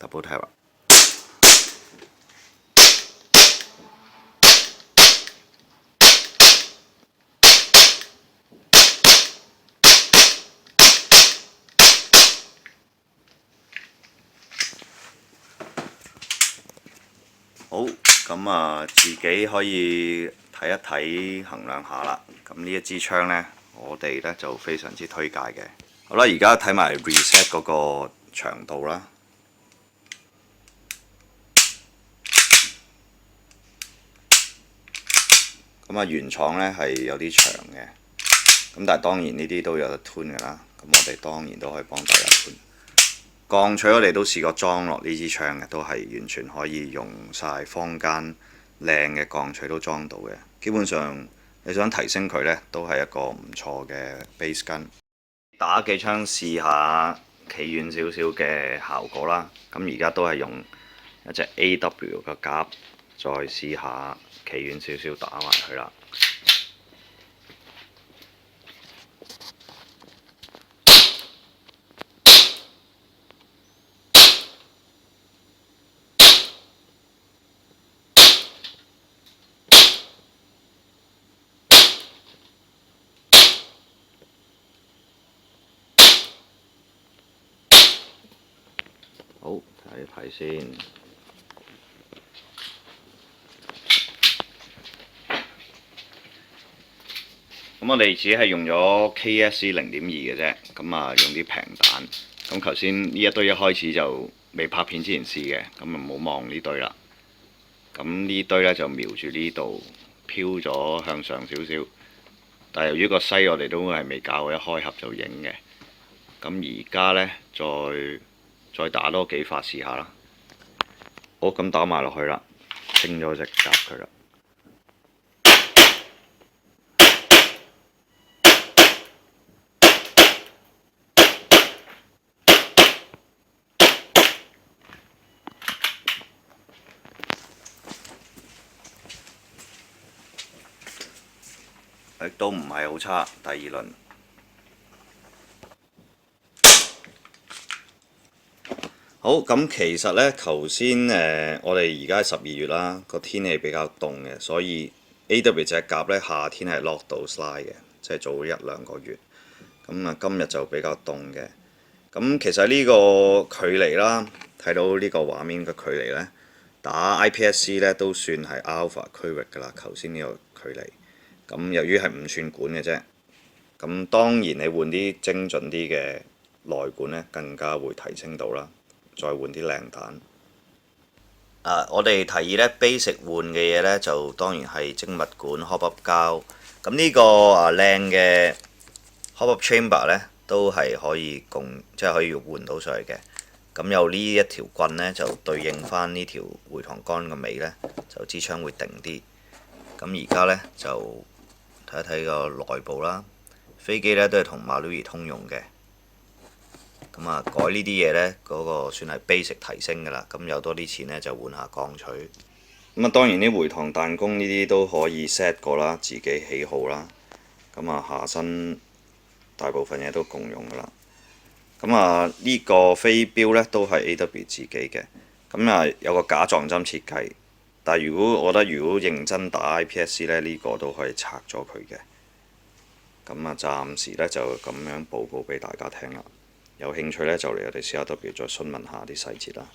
double tap 啦。好，咁啊，自己可以睇一睇衡量下啦。咁呢一支槍呢，我哋呢就非常之推介嘅。好啦，而家睇埋 reset 嗰個長度啦。咁啊，原廠呢係有啲長嘅，咁但係當然呢啲都有得 tune 㗎啦。咁我哋當然都可以幫大家 tune。鋼錘我哋都試過裝落呢支槍嘅，都係完全可以用晒坊間靚嘅鋼錘都裝到嘅。基本上你想提升佢呢，都係一個唔錯嘅 base gun。打幾槍試下企遠少少嘅效果啦。咁而家都係用一隻 AW 嘅夾，再試下企遠少少打埋佢啦。好，睇睇先。咁我哋只係用咗 KSC 0.2嘅啫，咁啊用啲平彈。咁頭先呢一堆一開始就未拍片之前試嘅，咁啊冇望呢堆啦。咁呢堆呢就瞄住呢度飄咗向上少少，但係由於個西我哋都係未搞，一開盒就影嘅。咁而家呢，再打多幾發試下啦。好，咁打埋落去啦，清咗隻夾佢啦。亦都唔係好差，第二輪。好，咁其實呢，頭先我哋而家係12月啦，個天氣比較凍嘅，所以 AW 隻夾呢，夏天係 lock 到 slide 嘅，即係早1、2個月。咁啊，今日就比較凍嘅。咁其實呢個距離啦，睇到呢個畫面嘅距離呢，打 IPSC 呢都算係 alpha 區域㗎啦。頭先呢個距離。咁由於係5寸管嘅啫，咁當然你換啲精準啲嘅內管呢，更加會提升到啦。再換啲靚彈。我哋提議呢 basic 換嘅嘢呢，就當然係精密管 hop up 膠。咁呢個靚嘅 hop up chamber 呢，都係可以即係可以換到上去嘅。咁有呢一條棍呢，就對應翻呢條回膛桿嘅尾呢，就支槍會定啲。咁而家呢，就睇一睇個內部啦。飛機呢都係同 Marui 通用嘅。咁啊，改呢啲嘢呢，嗰個算係 basic 提升㗎啦。咁有多啲錢呢，就換下鋼錘。咁啊，當然啲回膛彈弓呢啲都可以 set 過啦，自己喜好啦。咁啊，下身大部分嘢都共用㗎啦。咁啊，呢個飛鏢呢，都係 AW 自己嘅。咁啊，有個假撞針設計。但係我覺得如果認真打 IPSC 呢，呢個都可以拆咗佢嘅。咁啊，暫時呢，就咁樣報告俾大家聽啦。有興趣呢，就嚟我哋 CRW 再詢問下啲細節啦。